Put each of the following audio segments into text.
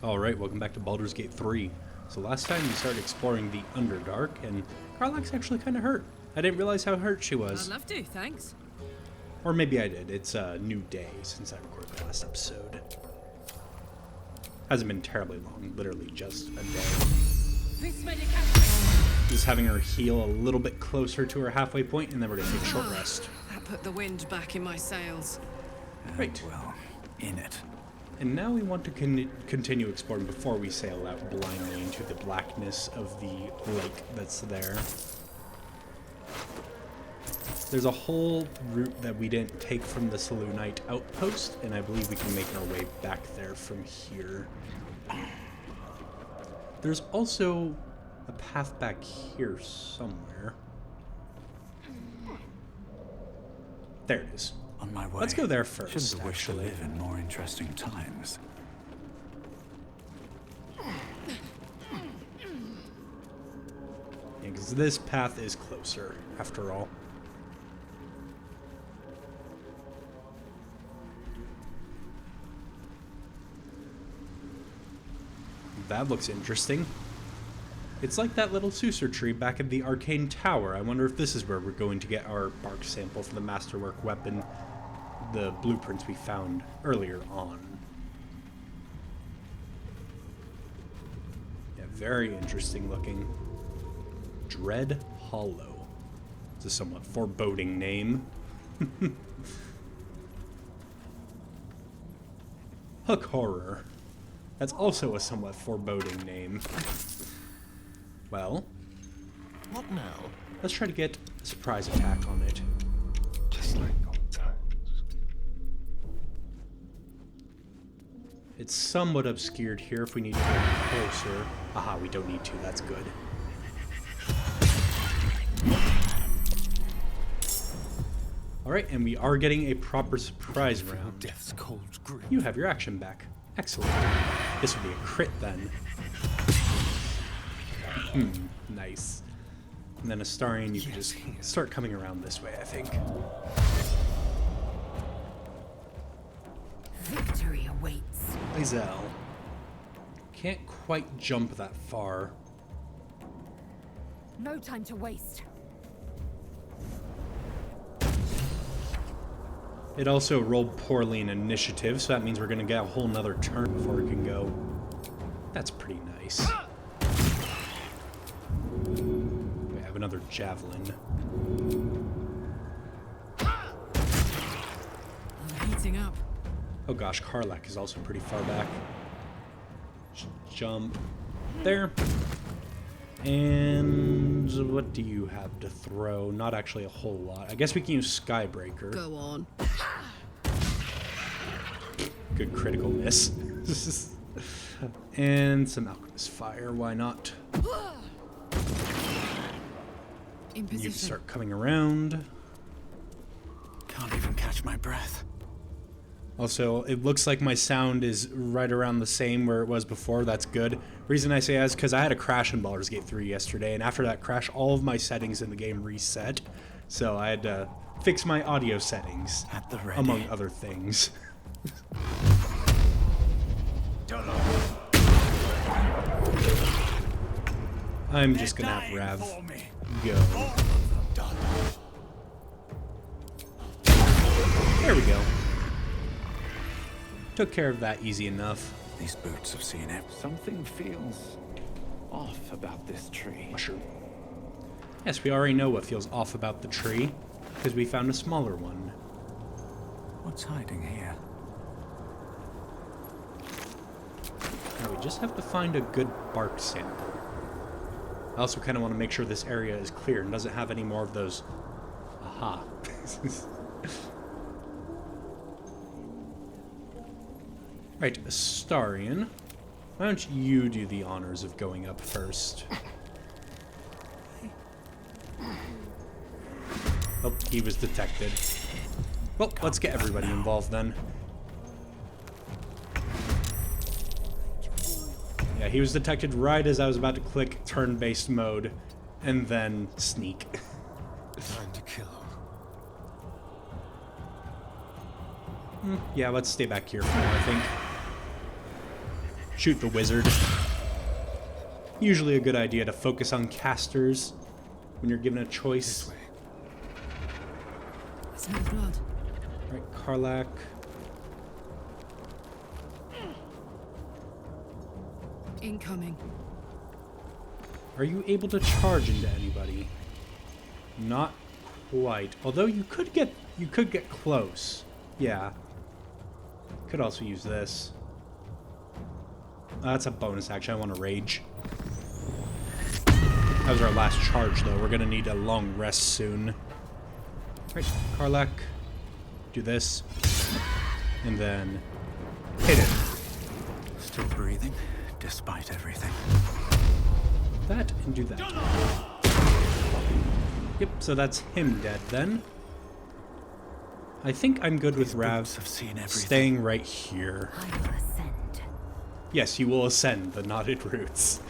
Alright, welcome back to Baldur's Gate 3. So last time we started exploring the Underdark, and Karlach's actually kind of hurt. I didn't realize how hurt she was. I'd love to, thanks. Or maybe I did. It's a new day since I recorded the last episode. Hasn't been terribly long, literally just a day. Just having her heal a little bit closer to her halfway point, and then we're going to take a short rest. That put the wind back in my sails. Right. Well, in it. And now we want to continue exploring before we sail out blindly into the blackness of the lake that's there. There's a whole route that we didn't take from the Selûnite outpost, and I believe we can make our way back there from here. There's also a path back here somewhere. There it is. On my way. Let's go there first. Shouldn't wish to live in more interesting times. Because this path is closer, after all. That looks interesting. It's like that little Susur tree back at the Arcane Tower. I wonder if this is where we're going to get our bark sample for the Masterwork weapon, the blueprints we found earlier on. Yeah, very interesting looking. Dread Hollow. It's a somewhat foreboding name. Hook Horror. That's also a somewhat foreboding name. Well, what now? Let's try to get a surprise attack on it. Just like old times. It's somewhat obscured here if we need to get closer. Aha, we don't need to, that's good. Alright, and we are getting a proper surprise round. Death's cold grip. You have your action back. Excellent. This would be a crit then. Nice. And then Astarion, you can just start coming around this way, I think. Victory awaits. Lizelle. Can't quite jump that far. No time to waste. It also rolled poorly in initiative, so that means we're going to get a whole nother turn before it can go. That's pretty nice. We have another javelin. I'm heating up. Oh gosh, Karlach is also pretty far back. Just jump there. And what do you have to throw? Not actually a whole lot. I guess we can use Skybreaker. Go on. Good critical miss. And some Alchemist Fire, why not? In position. You start coming around. Can't even catch my breath. Also, it looks like my sound is right around the same where it was before. That's good. Reason I say that is because I had a crash in Baldur's Gate 3 yesterday, and after that crash, all of my settings in the game reset. So I had to fix my audio settings, At the ready. among other things. I'm just gonna have Rav go. There we go. Took care of that easy enough. These boots have seen it. Something feels off about this tree. Mushroom. Yes, we already know what feels off about the tree, because we found a smaller one. What's hiding here? Now we just have to find a good bark sample. I also kind of want to make sure this area is clear and doesn't have any more of those... Aha. Right, Astarion. Why don't you do the honors of going up first? Oh, he was detected. Well, let's get everybody involved then. Yeah, he was detected right as I was about to click turn-based mode, and then sneak. Time to kill. Yeah, let's stay back here for now, I think. shoot the wizard. Usually a good idea to focus on casters when you're given a choice. This way. I smell blood. Right, Karlak. Incoming. Are you able to charge into anybody? Not quite. Although you could get close. Yeah. Could also use this. That's a bonus action. I want to rage. That was our last charge, though. We're gonna need a long rest soon. Right, Karlak. Do this. And then hit it. Still breathing, despite everything. That and do that. Yep, so that's him dead then. I think I'm good with Rav Have seen everything. staying right here. I will ascend. Yes, you will ascend the knotted roots.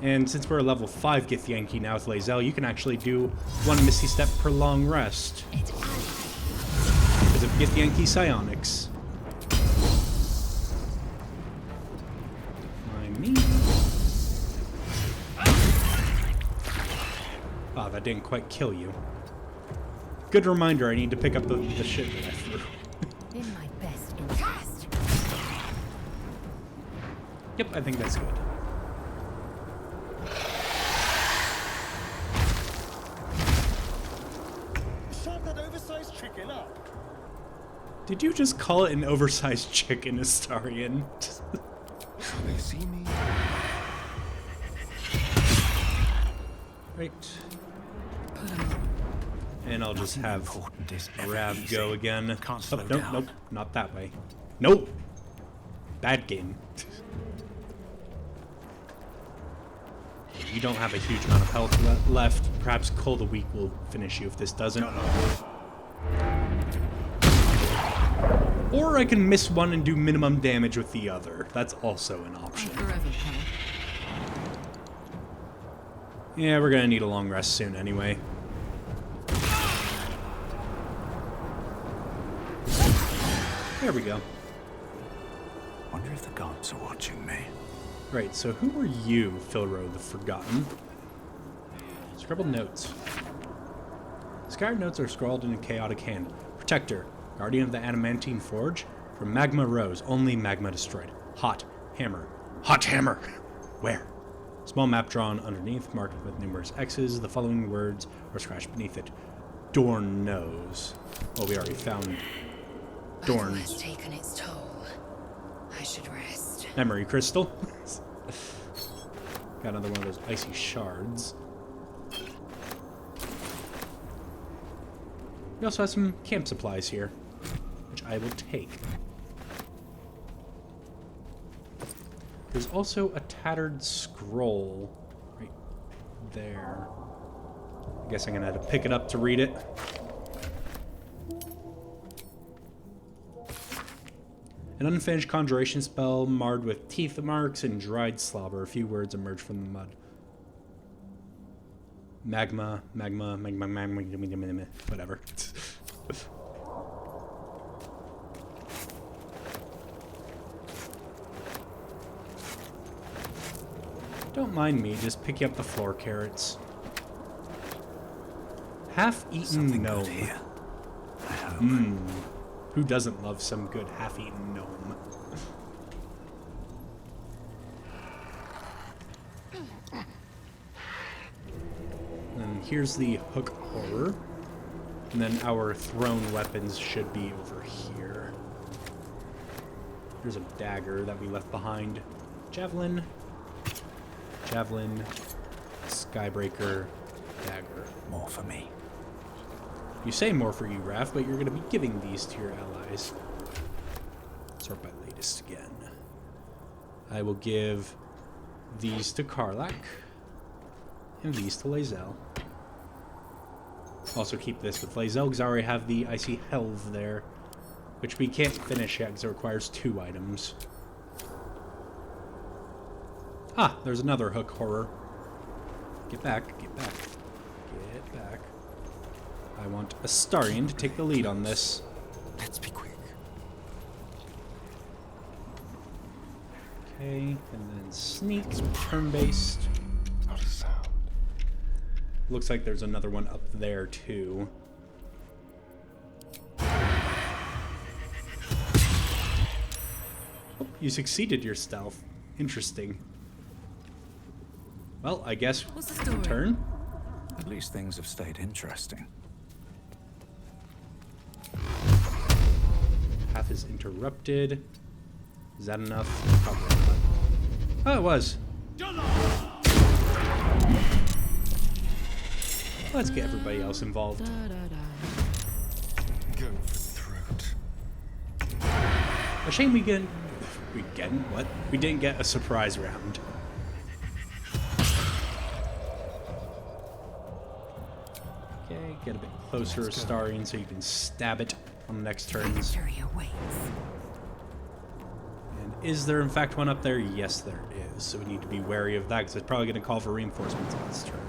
And since we're a level 5 Githyanki now with Lae'zel, you can actually do 1 Misty Step per long rest. It Because of Githyanki Psionics. Me. Ah, that didn't quite kill you. Good reminder, I need to pick up the shit that I threw. in my best interest. Yep, I think that's good. Shut that oversized chicken up. Did you just call it an oversized chicken, Astarion? Shall they see me? Right. Put 'em on. And I'll just have Important is ever Rav easy. go again. Can't Oh, slow nope, down. nope, not that way. Nope! Bad game. You don't have a huge amount of health left. Perhaps Cull the Weak will finish you if this doesn't. Or I can miss one and do minimum damage with the other. That's also an option. Forever, pal. Yeah, we're gonna need a long rest soon anyway. There we go. Wonder if the gods are watching me. Right, so who were you, Philro the Forgotten? Scribbled notes. Scattered notes are scrawled in a chaotic hand. Protector, guardian of the adamantine forge. From magma rose, only magma destroyed. Hot hammer. Hot hammer! Where? Small map drawn underneath, marked with numerous X's. The following words are scratched beneath it. Dorn knows. Well, we already found Dorn Dorn. has taken its toll. I should rest. Memory crystal. Got another one of those icy shards. We also have some camp supplies here, which I will take. There's also a tattered scroll right there. I guess I'm gonna have to pick it up to read it. An unfinished conjuration spell marred with teeth marks and dried slobber. A few words emerge from the mud. Magma, whatever. Don't mind me, just picking up the floor carrots. Half-eaten Something gnome. good here. I hope. Who doesn't love some good half-eaten gnome? And here's the hook horror. And then our thrown weapons should be over here. There's a dagger that we left behind. Javelin. Javelin. Skybreaker. Dagger. More for me. You say more for you, Raph, but you're going to be giving these to your allies. Sort by latest again. I will give these to Karlak. And these to Lae'zel. Also keep this with Lae'zel, because I already have the Icy Helve there. Which we can't finish yet, because it requires 2 items. Ah, there's another hook horror. Get back, get back. Get back. I want Astarion to take the lead on this. Let's be quick. Okay, and then sneak, turn-based. Not a sound. Looks like there's another one up there too. Oh, you succeeded your stealth. Interesting. Well, I guess What's the story? turn. At least things have stayed interesting. Path is interrupted. Is that enough? Probably not. Oh, it was. Let's get everybody else involved. Go for the throat. A shame we didn't get a surprise round. Okay, get a bit closer, Astarion, so you can stab it on the next turns. Victory awaits. And is there in fact one up there? Yes, there is. So we need to be wary of that because it's probably going to call for reinforcements on this turn.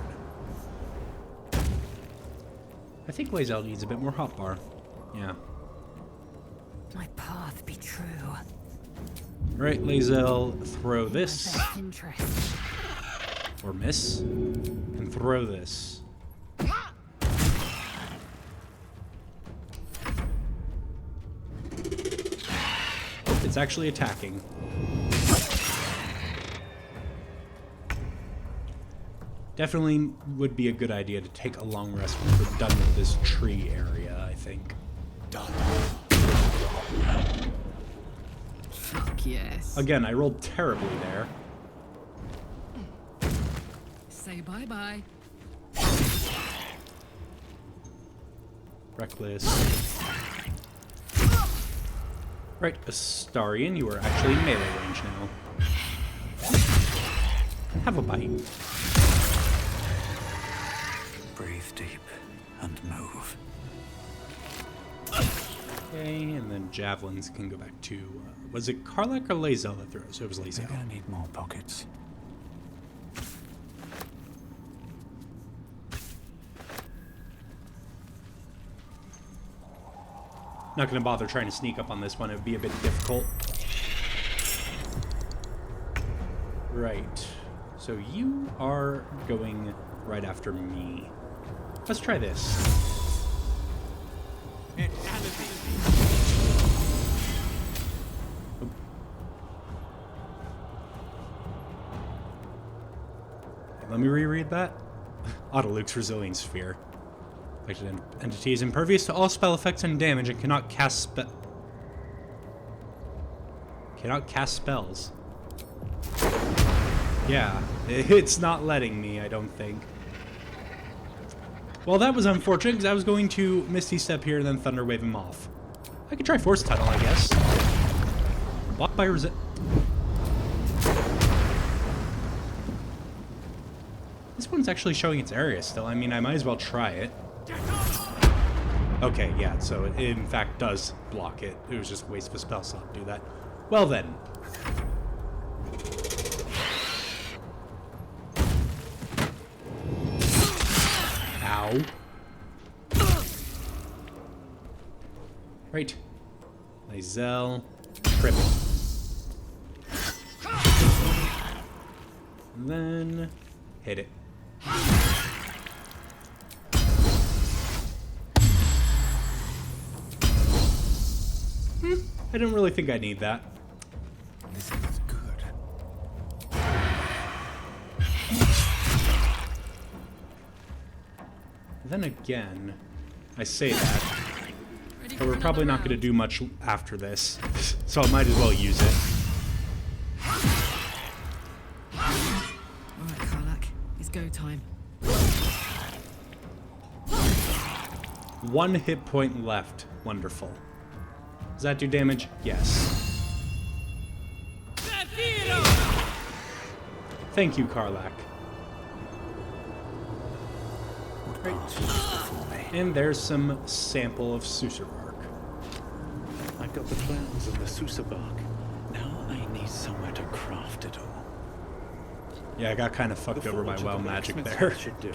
I think Lae'zel needs a bit more hotbar. Yeah. My path be true. Right, Lae'zel, throw this. Best interest. Or miss. And throw this. It's actually attacking. Definitely would be a good idea to take a long rest when we're done with this tree area, I think. Fuck yes. Again, I rolled terribly there. Say bye-bye. Reckless. Right, Astarion, you are actually in melee range now. Have a bite. Breathe deep and move. Okay, and then javelins can go back to... was it Karlach or Lae'zel that throws? It was Maybe Lae'zel. I need more pockets. Not going to bother trying to sneak up on this one. It would be a bit difficult. Right. So you are going right after me. Let's try this. Oh. Let me reread that. Autoluke's Resilience Sphere. Affected entity is impervious to all spell effects and damage and cannot cast spells. Yeah, it's not letting me, I don't think. Well, that was unfortunate because I was going to Misty Step here and then Thunder Wave him off. I could try Force Tunnel, I guess. Blocked by This one's actually showing its area still. I mean, I might as well try it. Okay, yeah, so it in fact does block it. It was just a waste of a spell slot to do that. Well then. Ow. Right. Lae'zel. Trip. And then hit it. I didn't really think I need that. This is good. Then again, I say that, but we're probably not going to do much after this, so I might as well use it. Alright, Karlach. It's go time. 1 hit point left. Wonderful. Does that do damage? Yes. Thank you, Karlach. And there's some sample of Susur bark. I've got the plans and the Susur bark. Now I need somewhere to craft it all. Yeah, I got kind of fucked over by wild magic there. Should do.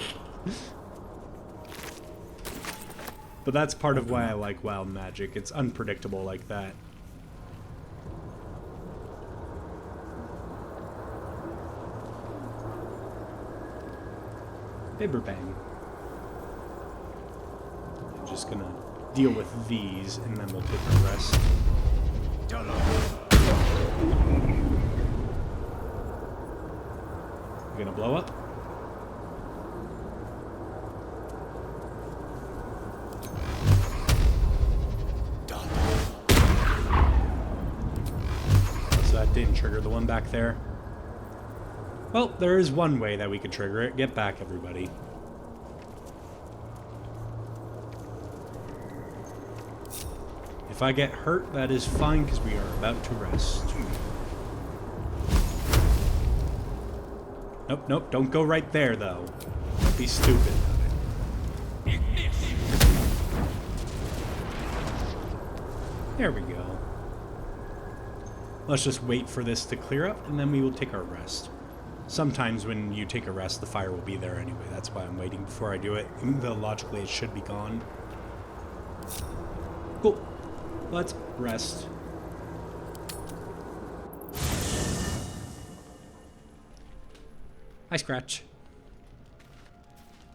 But that's part of why I like wild magic. It's unpredictable like that. Bibberbang. I'm just gonna deal with these, and then we'll take the rest. You gonna blow up? So that didn't trigger the one back there. Well, there is one way that we could trigger it. Get back, everybody. If I get hurt, that is fine, because we are about to rest. Nope, nope, don't go right there, though. Don't be stupid. There we go. Let's just wait for this to clear up, and then we will take our rest. Sometimes when you take a rest, the fire will be there anyway. That's why I'm waiting before I do it. Even though logically it should be gone. Cool. Let's rest. Hi, Scratch.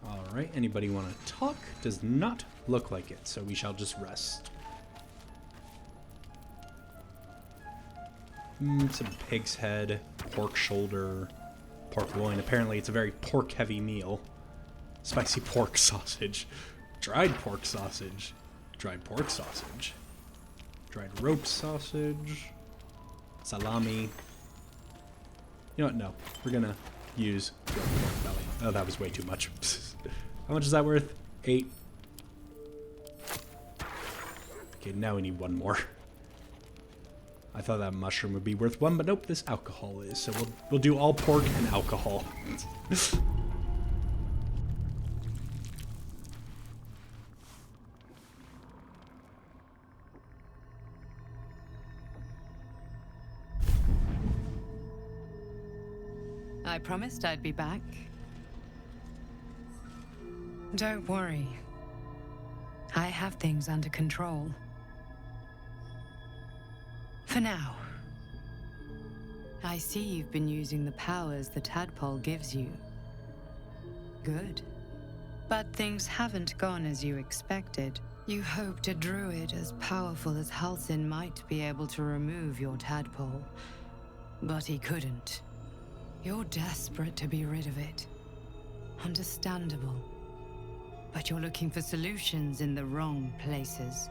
Alright, anybody want to talk? Does not look like it, so we shall just rest. Some pig's head, pork shoulder, pork loin. Apparently it's a very pork-heavy meal. Spicy pork sausage, dried pork sausage, dried pork sausage, dried rope sausage, salami. You know what? No. We're gonna use pork belly. Oh, that was way too much. How much is that worth? 8. Okay, now we need one more. I thought that mushroom would be worth 1, but nope, this alcohol is. So we'll do all pork and alcohol. I promised I'd be back. Don't worry. I have things under control. For now. I see you've been using the powers the tadpole gives you. Good. But things haven't gone as you expected. You hoped a druid as powerful as Halsin might be able to remove your tadpole. But he couldn't. You're desperate to be rid of it. Understandable. But you're looking for solutions in the wrong places.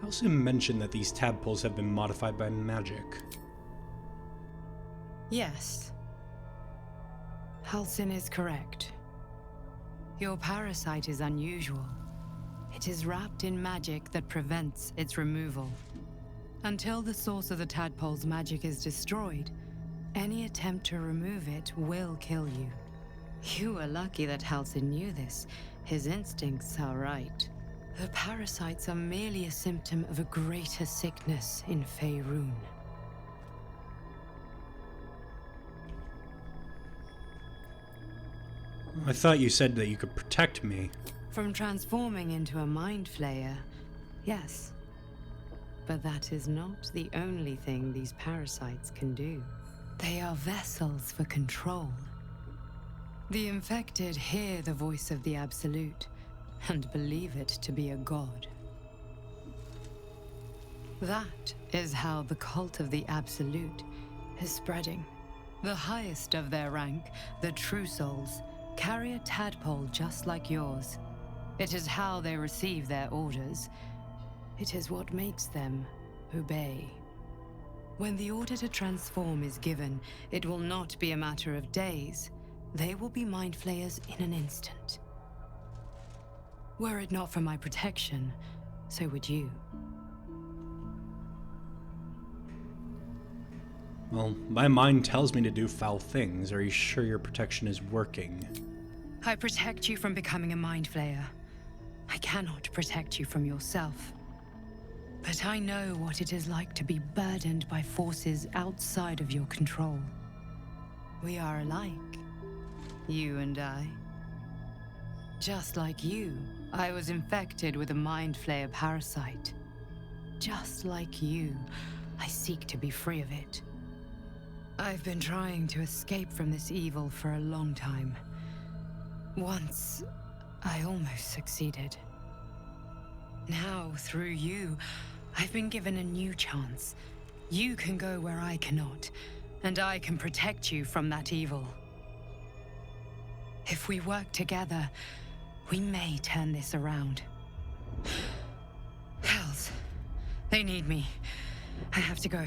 Halsin mentioned that these tadpoles have been modified by magic. Yes. Halsin is correct. Your parasite is unusual. It is wrapped in magic that prevents its removal. Until the source of the tadpole's magic is destroyed, any attempt to remove it will kill you. You were lucky that Halsin knew this. His instincts are right. The parasites are merely a symptom of a greater sickness in Faerun. I thought you said that you could protect me. From transforming into a mind flayer, yes. But that is not the only thing these parasites can do. They are vessels for control. The infected hear the voice of the Absolute and believe it to be a god. That is how the cult of the Absolute is spreading. The highest of their rank, the True Souls, carry a tadpole just like yours. It is how they receive their orders. It is what makes them obey. When the order to transform is given, it will not be a matter of days. They will be mind flayers in an instant. Were it not for my protection, so would you. Well, my mind tells me to do foul things. Are you sure your protection is working? I protect you from becoming a mind flayer. I cannot protect you from yourself. But I know what it is like to be burdened by forces outside of your control. We are alike, you and I. Just like you, I was infected with a mind flayer parasite. Just like you, I seek to be free of it. I've been trying to escape from this evil for a long time. Once, I almost succeeded. Now, through you, I've been given a new chance. You can go where I cannot, and I can protect you from that evil. If we work together, we may turn this around. Hells, they need me. I have to go.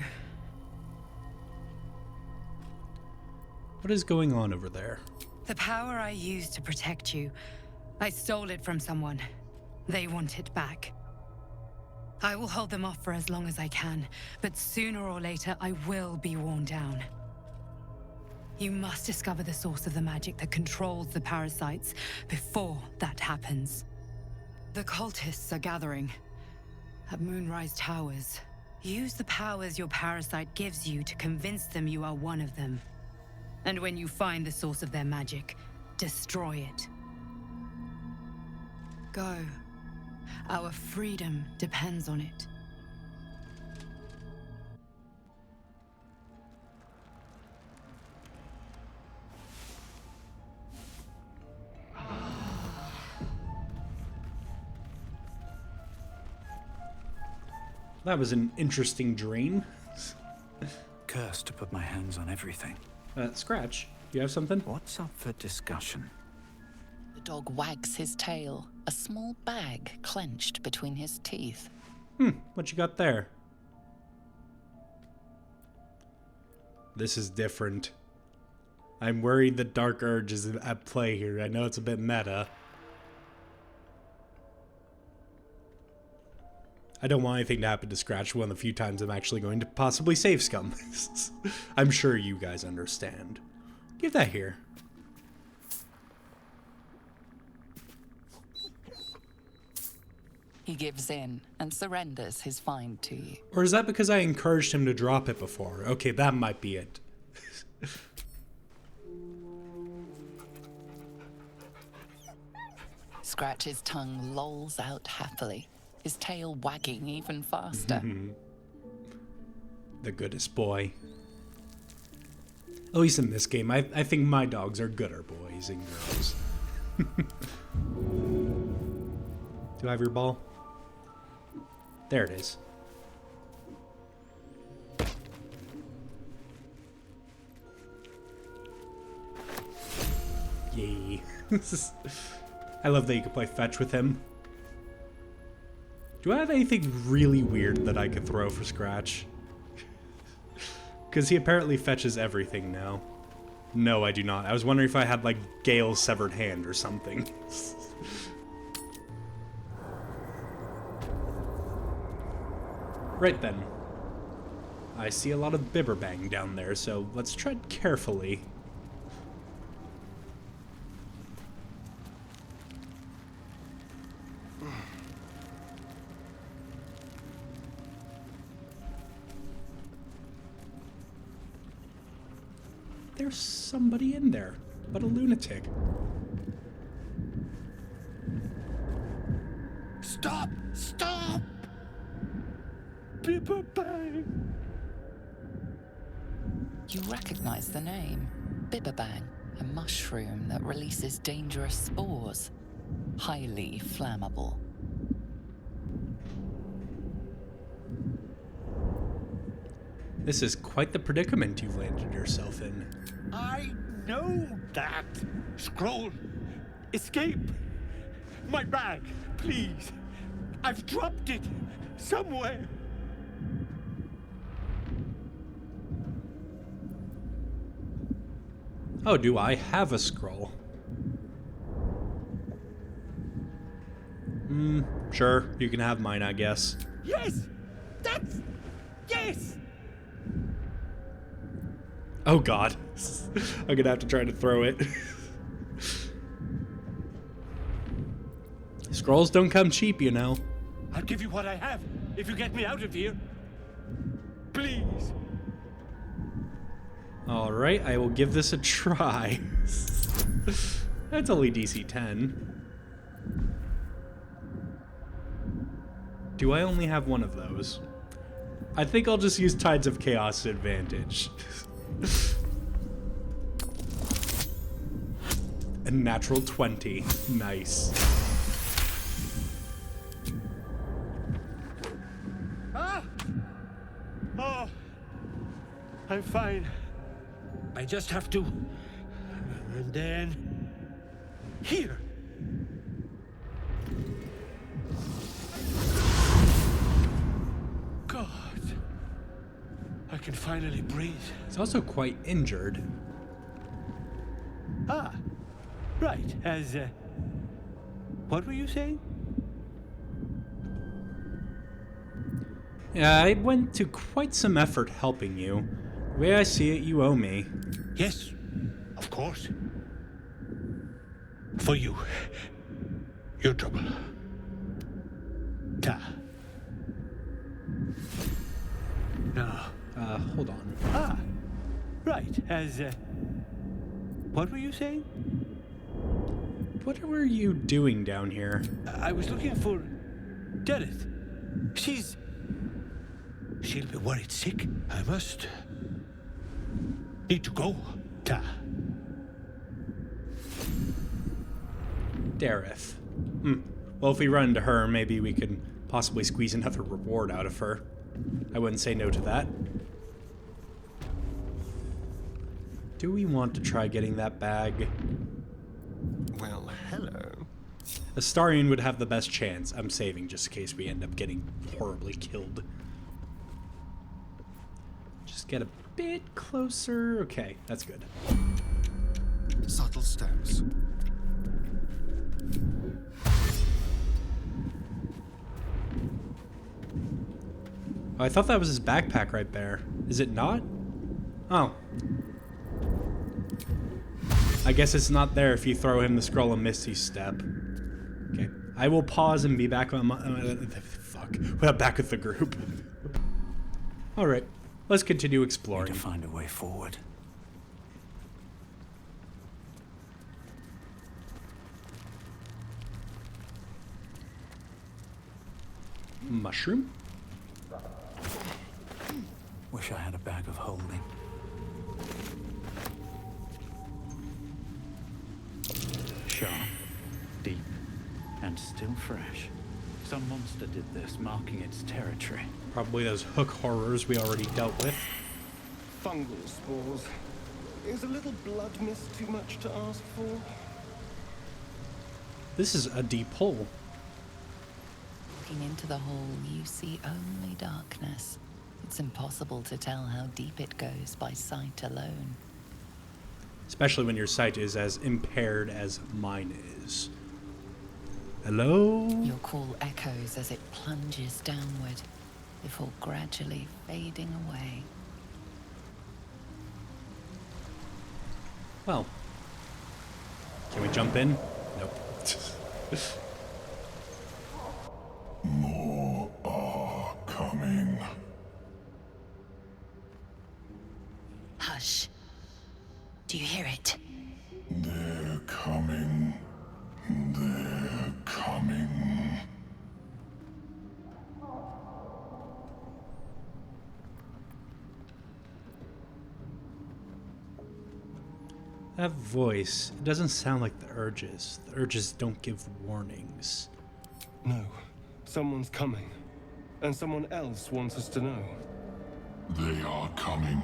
What is going on over there? The power I used to protect you, I stole it from someone. They want it back. I will hold them off for as long as I can, but sooner or later I will be worn down. You must discover the source of the magic that controls the parasites before that happens. The cultists are gathering at Moonrise Towers. Use the powers your parasite gives you to convince them you are one of them. And when you find the source of their magic, destroy it. Go. Our freedom depends on it. That was an interesting dream. Cursed to put my hands on everything. Scratch, you have something? What's up for discussion? The dog wags his tail, a small bag clenched between his teeth. What you got there? This is different. I'm worried the Dark Urge is at play here. I know it's a bit meta. I don't want anything to happen to Scratch one of the few times I'm actually going to possibly save Scum. I'm sure you guys understand. Give that here. He gives in and surrenders his find to you. Or is that because I encouraged him to drop it before? Okay, that might be it. Scratch's tongue lolls out happily, his tail wagging even faster. The goodest boy. At least in this game, I think my dogs are gooder boys and girls. Do I have your ball? There it is. Yay. I love that you can play fetch with him. Do I have anything really weird that I could throw for Scratch? Because he apparently fetches everything now. No, I do not. I was wondering if I had, like, Gale's severed hand or something. Right then. I see a lot of Bibberbang down there, so let's tread carefully. There's somebody in there, but a lunatic. Stop! Stop! Bibberbang! You recognize the name. Bibberbang, a mushroom that releases dangerous spores. Highly flammable. This is quite the predicament you've landed yourself in. I know that. Scroll. Escape. My bag, please. I've dropped it somewhere. Oh, do I have a scroll? Sure. You can have mine, I guess. Yes! That's... Yes! Oh god. I'm gonna have to try to throw it. Scrolls don't come cheap, you know. I'll give you what I have if you get me out of here. Please. Alright, I will give this a try. That's only DC 10. Do I only have one of those? I think I'll just use Tides of Chaos advantage. A natural 20. Nice. Ah! Oh, I'm fine. I just have to. And then. Here! God. I can finally breathe. He's also quite injured. Ah, right. What were you saying? Yeah, I went to quite some effort helping you. The way I see it, you owe me. Yes, of course. For you. Your trouble. Ta. Now. Hold on. Ah, right. What were you saying? What were you doing down here? I was looking for Dereth. She'll be worried sick. I must need to go. Ta. Dareth. Well, if we run into her, maybe we could possibly squeeze another reward out of her. I wouldn't say no to that. Do we want to try getting that bag? Well, hello. Astarion would have the best chance. I'm saving just in case we end up getting horribly killed. Just get a bit closer. Okay, that's good. Subtle steps. Oh, I thought that was his backpack right there. Is it not? Oh. I guess it's not there if you throw him the scroll of Misty Step. Okay. I will pause and be back on my... fuck. We're back with the group. Alright. Let's continue Need exploring. to find a way forward. Mushroom? Wish I had a bag of holding. Sharp, deep, and still fresh. Some monster did this, marking its territory. Probably those hook horrors we already dealt with. Fungal spores. Is a little blood mist too much to ask for? This is a deep hole. Looking into the hole, you see only darkness. It's impossible to tell how deep it goes by sight alone. Especially when your sight is as impaired as mine is. Hello? Your call echoes as it plunges downward, before gradually fading away. Well. Can we jump in? Nope. More are coming. Hush. Do you hear it? They're coming. They're coming. That voice, it doesn't sound like the urges. The urges don't give warnings. No. Someone's coming. And someone else wants us to know. They are coming.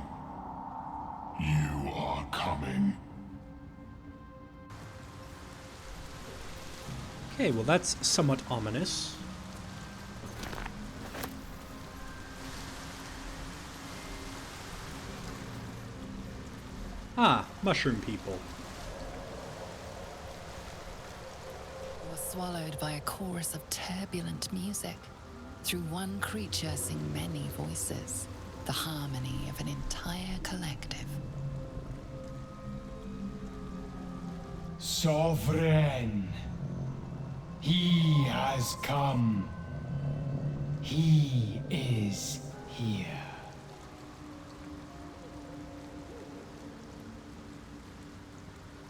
You are coming. Okay, well that's somewhat ominous. Ah, mushroom people. You were swallowed by a chorus of turbulent music. Through one creature sing many voices, the harmony of an entire collective. Sovereign, he has come. He is here.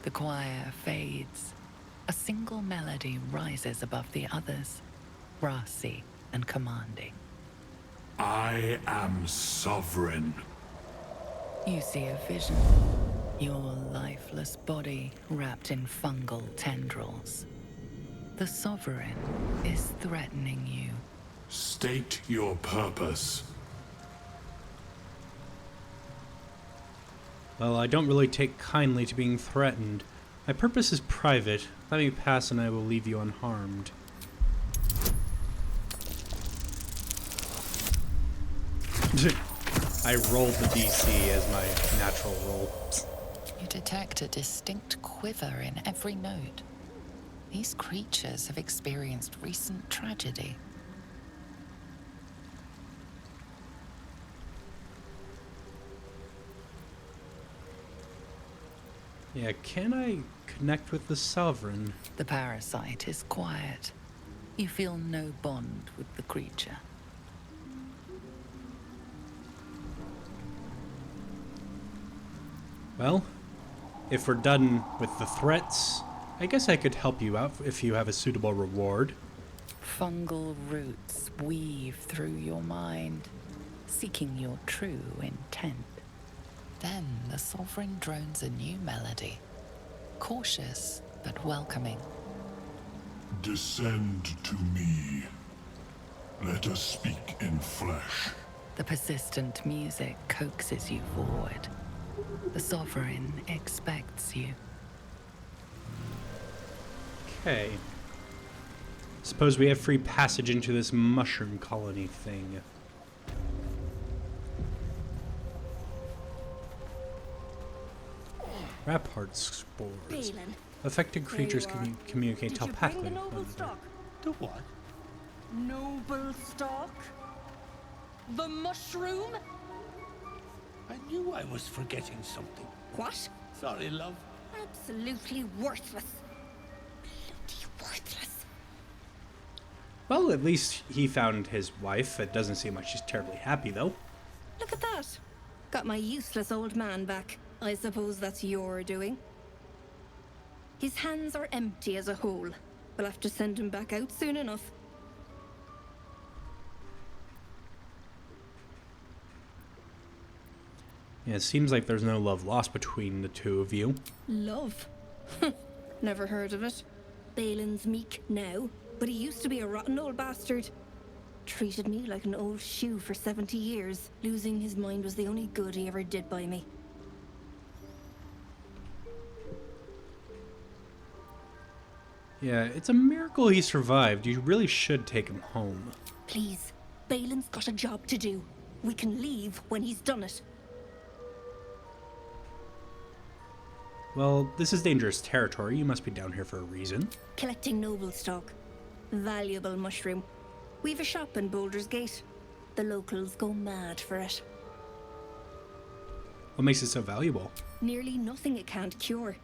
The choir fades. A single melody rises above the others, brassy, and commanding. I am sovereign. You see a vision. Your lifeless body wrapped in fungal tendrils. The Sovereign is threatening you. State your purpose. Well, I don't really take kindly to being threatened. My purpose is private. Let me pass and I will leave you unharmed. I rolled the DC as my natural roll. You detect a distinct quiver in every note. These creatures have experienced recent tragedy. Yeah, can I connect with the Sovereign? The parasite is quiet. You feel no bond with the creature. Well, if we're done with the threats, I guess I could help you out if you have a suitable reward. Fungal roots weave through your mind, seeking your true intent. Then the Sovereign drones a new melody, cautious but welcoming. Descend to me. Let us speak in flesh. The persistent music coaxes you forward. The Sovereign expects you. Okay. Suppose we have free passage into this mushroom colony thing. Raphart spores. Balin, Affected creatures can communicate did you bring telepathically. the noble stock? The what? Noble stock? The mushroom? I knew I was forgetting something. What? Sorry, love. Absolutely worthless. Bloody worthless. Well, at least he found his wife. It doesn't seem like she's terribly happy, though. Look at that. Got my useless old man back. I suppose that's your doing. His hands are empty as a whole. We'll have to send him back out soon enough. Yeah, it seems like there's no love lost between the two of you. Love? Never heard of it. Balin's meek now, but he used to be a rotten old bastard. Treated me like an old shoe for 70 years. Losing his mind was the only good he ever did by me. Yeah, it's a miracle he survived. You really should take him home. Please, Balin's got a job to do. We can leave when he's done it. Well, this is dangerous territory. You must be down here for a reason. Collecting noble stock. Valuable mushroom. We've a shop in Baldur's Gate. The locals go mad for it. What makes it so valuable? Nearly nothing it can't cure.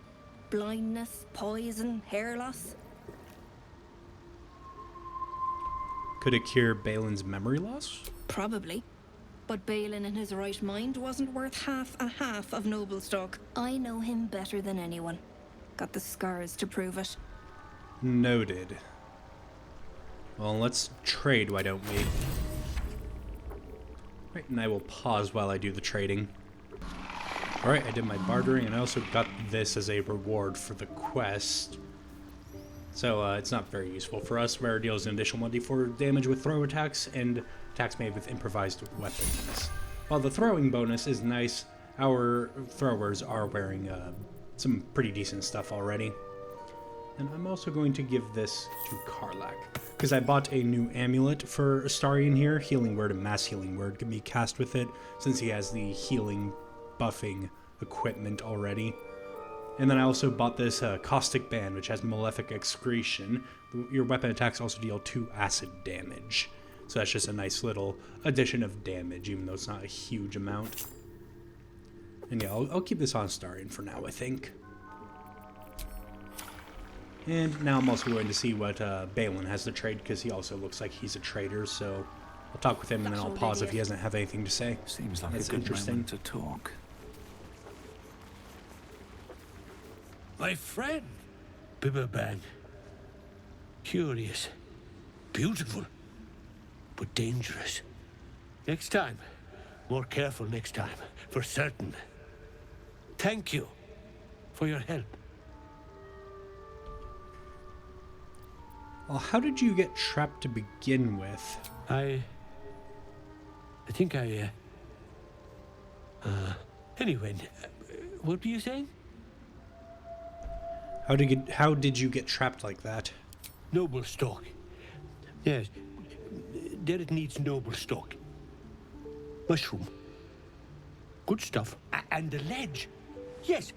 Blindness, poison, hair loss. Could it cure Balin's memory loss? Probably. But Balin in his right mind wasn't worth half a half of noble stock. I know him better than anyone. Got the scars to prove it. Noted. Well, let's trade, why don't we? Right, and I will pause while I do the trading. Alright, I did my bartering, and I also got this as a reward for the quest. So, it's not very useful for us, where it deals an additional 1d4 damage with throw attacks, and attacks made with improvised weapons. While the throwing bonus is nice, our throwers are wearing some pretty decent stuff already. And I'm also going to give this to Karlach, because I bought a new amulet for Astarion here. Healing Word and Mass Healing Word can be cast with it, since he has the healing buffing equipment already. And then I also bought this Caustic Band, which has Malefic Excretion. Your weapon attacks also deal 2 acid damage. So that's just a nice little addition of damage, even though it's not a huge amount. And yeah, I'll keep this on Astarion for now, I think. And now I'm also going to see what Balin has to trade, because he also looks like he's a trader, so I'll talk with him and then I'll pause if he doesn't have anything to say. Seems like That's a good interesting. moment to talk. My friend, Bibberbang. Curious. Beautiful. but dangerous. Next time. More careful next time, for certain. Thank you for your help. Well, how did you get trapped to begin with? I think anyway, what were you saying? How did you get trapped like that? Noble stock. Yes, there it needs noble stock. Mushroom. Good stuff. And the ledge. Yes,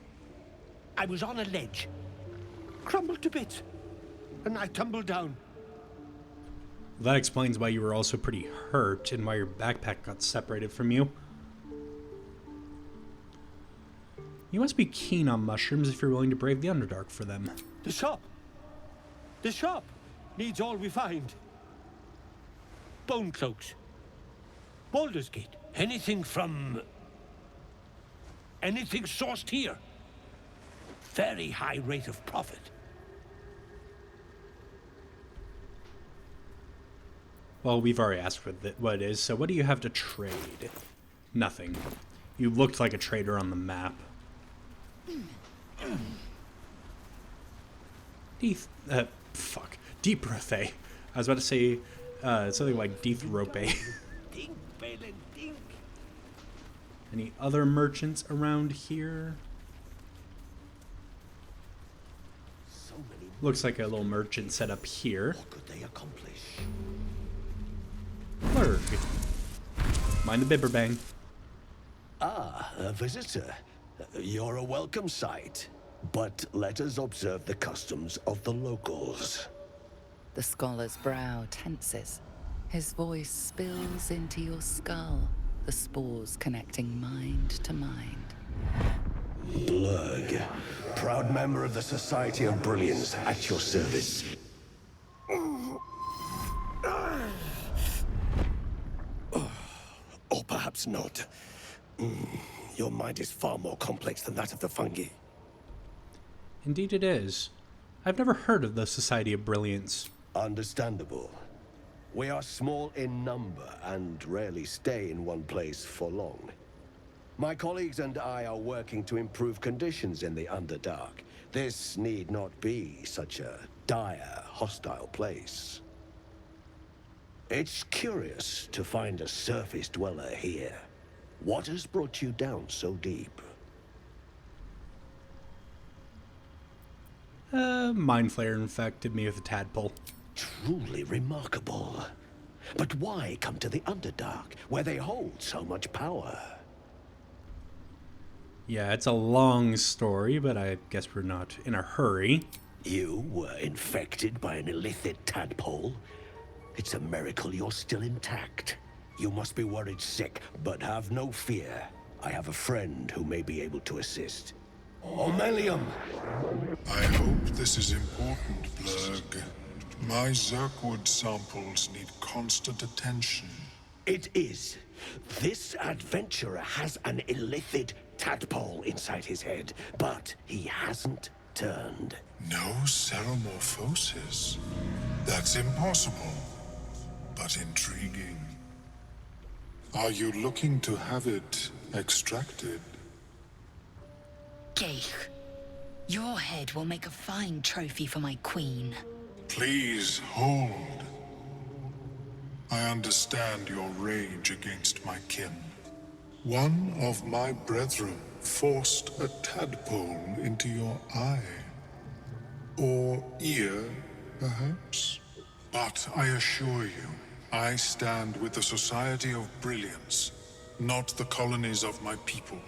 I was on a ledge. Crumbled to bits. And I tumbled down. That explains why you were also pretty hurt and why your backpack got separated from you. You must be keen on mushrooms if you're willing to brave the Underdark for them. The shop. The shop needs all we find. Bone cloaks. Baldur's Gate. Anything sourced here. Very high rate of profit. Well, we've already asked what it is, so what do you have to trade? Nothing. You looked like a trader on the map. Deep Rothe. I was about to say something like Deep Rope. Any other merchants around here? Looks like a little merchant set up here. What could they accomplish? Blurg. Mind the Bibberbang. Ah, a visitor. You're a welcome sight. But let us observe the customs of the locals. The scholar's brow tenses. His voice spills into your skull, the spores connecting mind to mind. Blurg, proud member of the Society of Brilliance, at your service. Or perhaps not. Your mind is far more complex than that of the fungi. Indeed it is. I've never heard of the Society of Brilliance. Understandable. We are small in number and rarely stay in one place for long. My colleagues and I are working to improve conditions in the Underdark. This need not be such a dire, hostile place. It's curious to find a surface dweller here. What has brought you down so deep? Mind Flayer infected me with a tadpole. Truly remarkable. But why come to the Underdark, where they hold so much power? Yeah, it's a long story, but I guess we're not in a hurry. You were infected by an illithid tadpole? It's a miracle you're still intact. You must be worried sick, but have no fear. I have a friend who may be able to assist. Omelium! I hope this is important, Blurg. My Zerkwood samples need constant attention. It is. This adventurer has an illithid tadpole inside his head, but he hasn't turned. No ceremorphosis. That's impossible, but intriguing. Are you looking to have it extracted? Geich, your head will make a fine trophy for my queen. Please hold. I understand your rage against my kin. One of my brethren forced a tadpole into your eye. Or ear, perhaps? But I assure you, I stand with the Society of Brilliance, not the colonies of my people.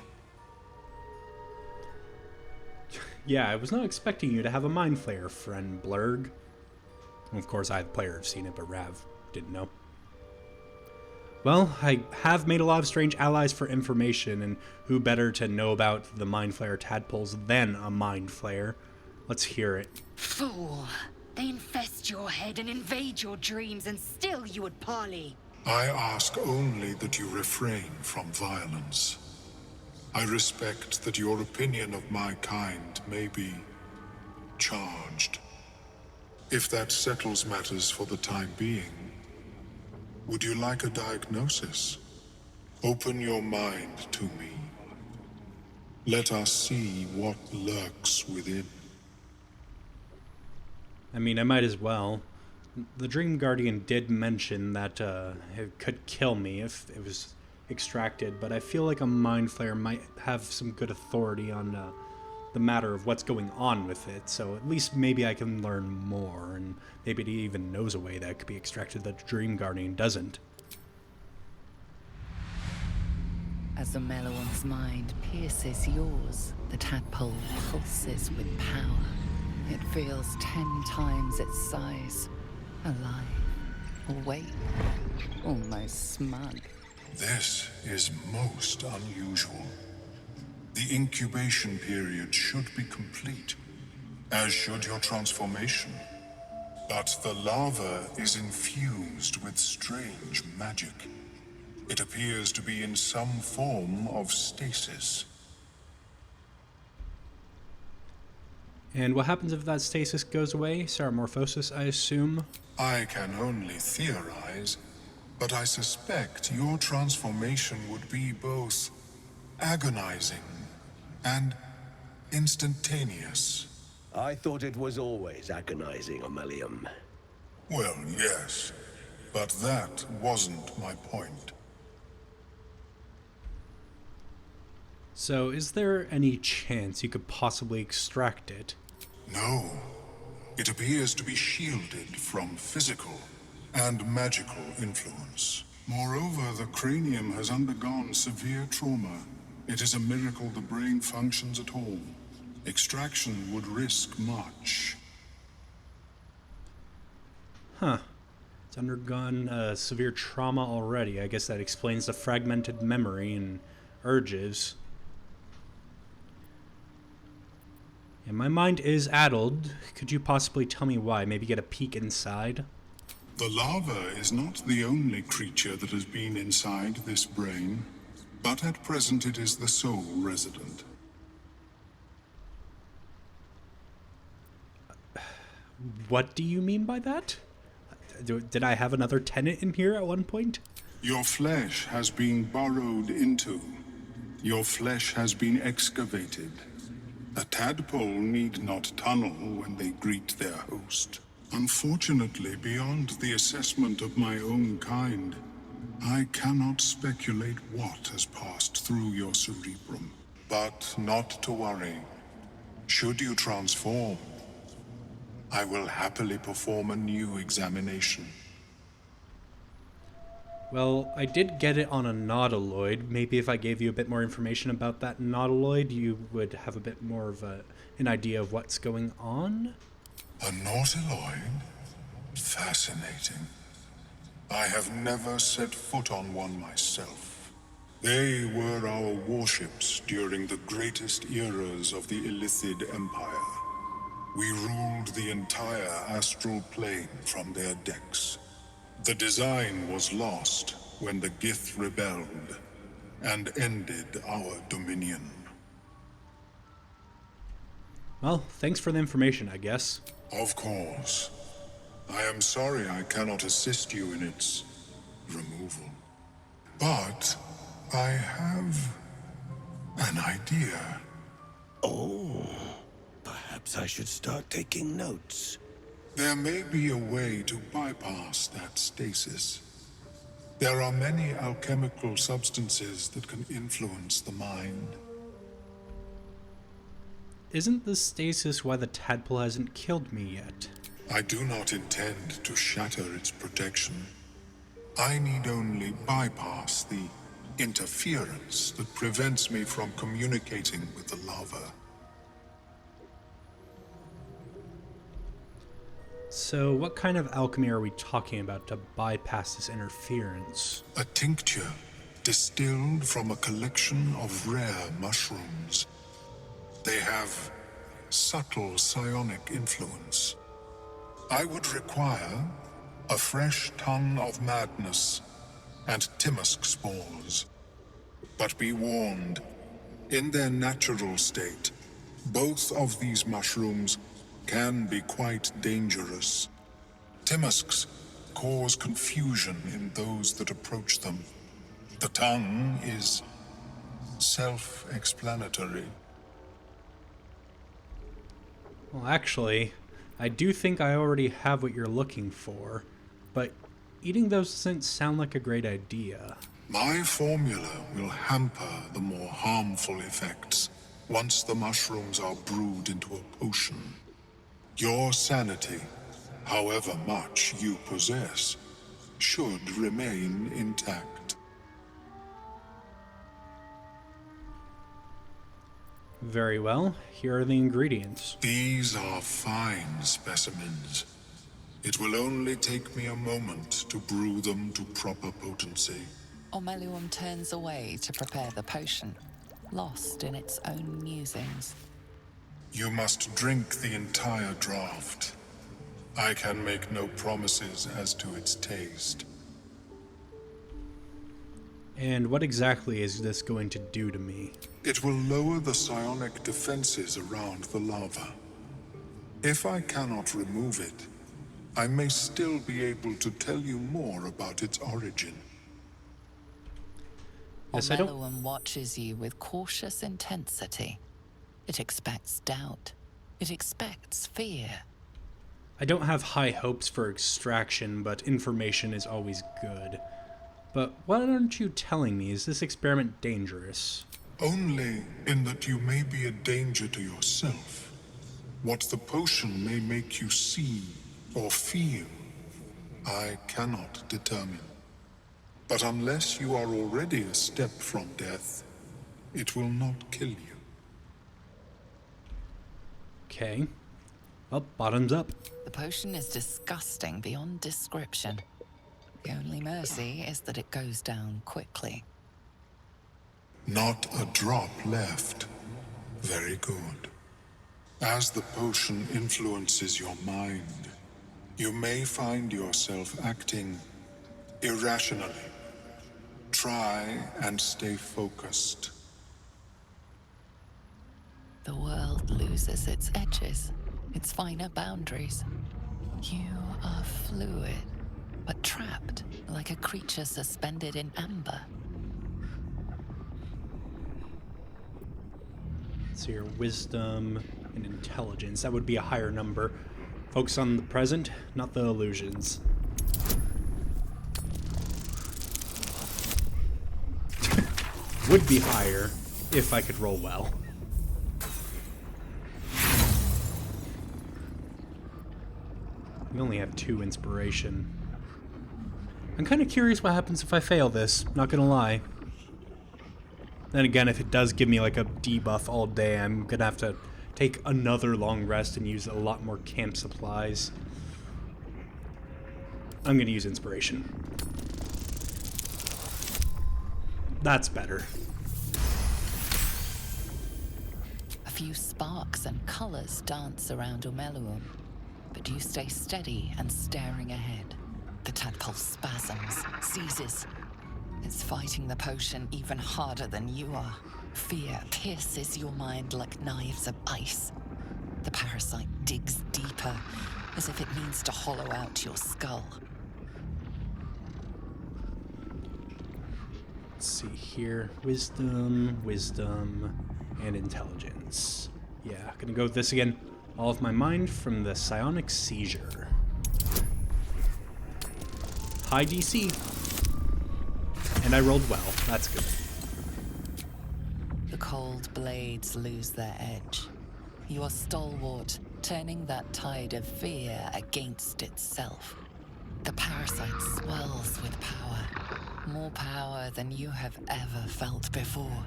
Yeah, I was not expecting you to have a Mind Flayer friend, Blurg. Of course, I, the player, have seen it, but Rav didn't know. Well, I have made a lot of strange allies for information, and who better to know about the Mind Flayer tadpoles than a Mind Flayer? Let's hear it. Fool! They infest your head and invade your dreams, and still you would parley. I ask only that you refrain from violence. I respect that your opinion of my kind may be charged. If that settles matters for the time being, Would you like a diagnosis? Open your mind to me. Let us see what lurks within. I mean, I might as well. The Dream Guardian did mention that it could kill me if it was extracted, but I feel like a Mind Flayer might have some good authority on the matter of what's going on with it, so at least maybe I can learn more, and maybe it even knows a way that could be extracted that the Dream Guardian doesn't. As the Meloan's mind pierces yours, the tadpole pulses with power. It feels 10 times its size. Alive, awake, almost smug. This is most unusual. The incubation period should be complete, as should your transformation. But the larva is infused with strange magic. It appears to be in some form of stasis. And what happens if that stasis goes away? Saramorphosis, I assume? I can only theorize, but I suspect your transformation would be both agonizing and instantaneous. I thought it was always agonizing, Ammalium. Well, yes, but that wasn't my point. So, is there any chance you could possibly extract it? No. It appears to be shielded from physical and magical influence. Moreover, the cranium has undergone severe trauma. It is a miracle the brain functions at all. Extraction would risk much. Huh. It's undergone severe trauma already. I guess that explains the fragmented memory and urges. And my mind is addled. Could you possibly tell me why? Maybe get a peek inside? The larva is not the only creature that has been inside this brain, but at present it is the sole resident. What do you mean by that? Did I have another tenant in here at one point? Your flesh has been burrowed into. Your flesh has been excavated. A tadpole need not tunnel when they greet their host. Unfortunately, beyond the assessment of my own kind, I cannot speculate what has passed through your cerebrum. But not to worry. Should you transform, I will happily perform a new examination. Well, I did get it on a nautiloid. Maybe if I gave you a bit more information about that nautiloid, you would have a bit more of an idea of what's going on? A nautiloid? Fascinating. I have never set foot on one myself. They were our warships during the greatest eras of the Illithid Empire. We ruled the entire astral plane from their decks. The design was lost when the Gith rebelled and ended our dominion. Well, thanks for the information, I guess. Of course. I am sorry I cannot assist you in its removal. But I have an idea. Oh, perhaps I should start taking notes. There may be a way to bypass that stasis. There are many alchemical substances that can influence the mind. Isn't the stasis why the tadpole hasn't killed me yet? I do not intend to shatter its protection. I need only bypass the interference that prevents me from communicating with the larva. So what kind of alchemy are we talking about to bypass this interference? A tincture distilled from a collection of rare mushrooms. They have subtle psionic influence. I would require a fresh ton of madness and Timusk spores. But be warned, in their natural state, both of these mushrooms can be quite dangerous. Timusks cause confusion in those that approach them. The tongue is self-explanatory. Well, actually, I do think I already have what you're looking for, but eating those doesn't sound like a great idea. My formula will hamper the more harmful effects once the mushrooms are brewed into a potion. Your sanity, however much you possess, should remain intact. Very well. Here are the ingredients. These are fine specimens. It will only take me a moment to brew them to proper potency. Omeluum turns away to prepare the potion, lost in its own musings. You must drink the entire draught. I can make no promises as to its taste. And what exactly is this going to do to me? It will lower the psionic defenses around the lava. If I cannot remove it, I may still be able to tell you more about its origin. Yes, Omeluum watches you with cautious intensity. It expects doubt. It expects fear. I don't have high hopes for extraction, but information is always good. But what aren't you telling me? Is this experiment dangerous? Only in that you may be a danger to yourself. What the potion may make you see or feel, I cannot determine. But unless you are already a step from death, it will not kill you. Okay. Well, bottoms up. The potion is disgusting beyond description. The only mercy is that it goes down quickly. Not a drop left. Very good. As the potion influences your mind, you may find yourself acting irrationally. Try and stay focused. The world loses its edges, its finer boundaries. You are fluid, but trapped like a creature suspended in amber. So your wisdom and intelligence, that would be a higher number. Focus on the present, not the illusions. Would be higher if I could roll well. We only have 2 inspiration. I'm kind of curious what happens if I fail this, not gonna lie. Then again, if it does give me like a debuff all day, I'm gonna have to take another long rest and use a lot more camp supplies. I'm gonna use inspiration. That's better. A few sparks and colors dance around Omeluum, but you stay steady and staring ahead. The tadpole spasms, seizes. It's fighting the potion even harder than you are. Fear pierces your mind like knives of ice. The parasite digs deeper, as if it means to hollow out your skull. Let's see here. Wisdom, and intelligence. Yeah, gonna go with this again. All of my mind from the psionic seizure. High DC. And I rolled well. That's good. The cold blades lose their edge. You are stalwart, turning that tide of fear against itself. The parasite swells with power. More power than you have ever felt before.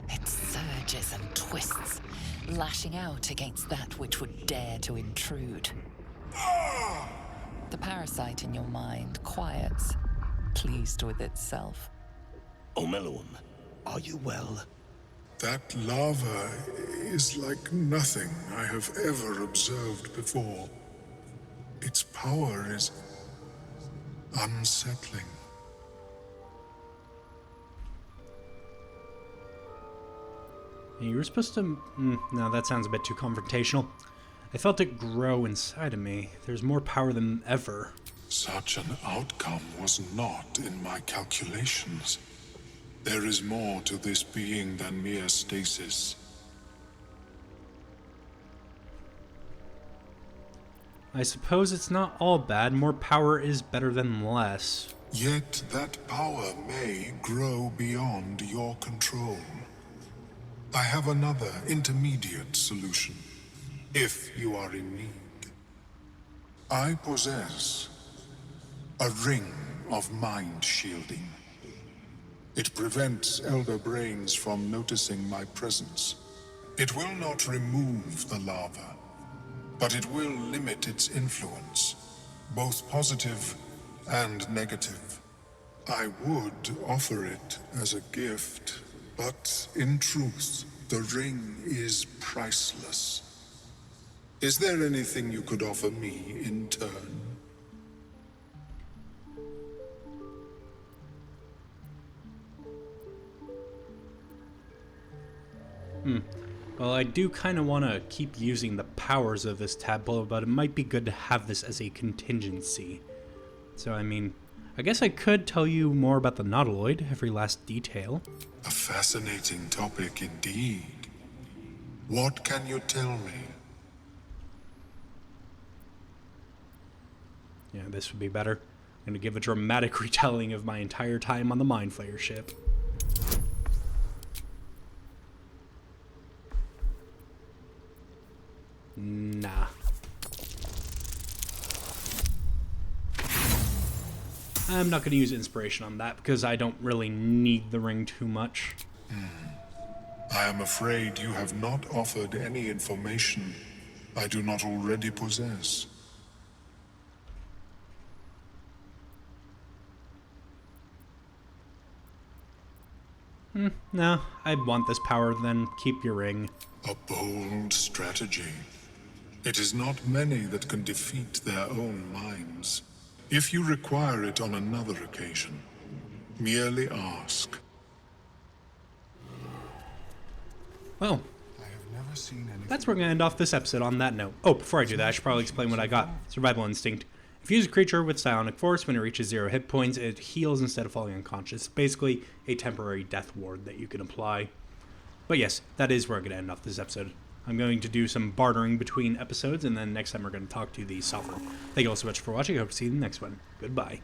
It surges and twists, lashing out against that which would dare to intrude. The parasite in your mind quiets, pleased with itself. Omeluum, are you well? That lava is like nothing I have ever observed before. Its power is unsettling. You were supposed to... no, that sounds a bit too confrontational. I felt it grow inside of me. There's more power than ever. Such an outcome was not in my calculations. There is more to this being than mere stasis. I suppose it's not all bad. More power is better than less. Yet that power may grow beyond your control. I have another intermediate solution, if you are in need. I possess a ring of mind shielding. It prevents elder brains from noticing my presence. It will not remove the lava, but it will limit its influence, both positive and negative. I would offer it as a gift, but in truth, the ring is priceless. Is there anything you could offer me in turn? Well, I do kind of want to keep using the powers of this tadpole, but it might be good to have this as a contingency. So, I mean, I guess I could tell you more about the Nautiloid, every last detail. A fascinating topic indeed. What can you tell me? Yeah, this would be better. I'm going to give a dramatic retelling of my entire time on the Mind Flayer ship. Nah. I'm not going to use inspiration on that because I don't really need the ring too much. I am afraid you have not offered any information I do not already possess. No, I'd want this power, then keep your ring. A bold strategy. It is not many that can defeat their own minds. If you require it on another occasion, merely ask. Well, that's where we're going to end off this episode on that note. Oh, before I do that, I should probably explain what I got. Survival Instinct. If you use a creature with Psionic Force, when it reaches 0 hit points, it heals instead of falling unconscious. Basically, a temporary death ward that you can apply. But yes, that is where I'm going to end off this episode. I'm going to do some bartering between episodes, and then next time we're going to talk to the Sovereign. Thank you all so much for watching. I hope to see you in the next one. Goodbye.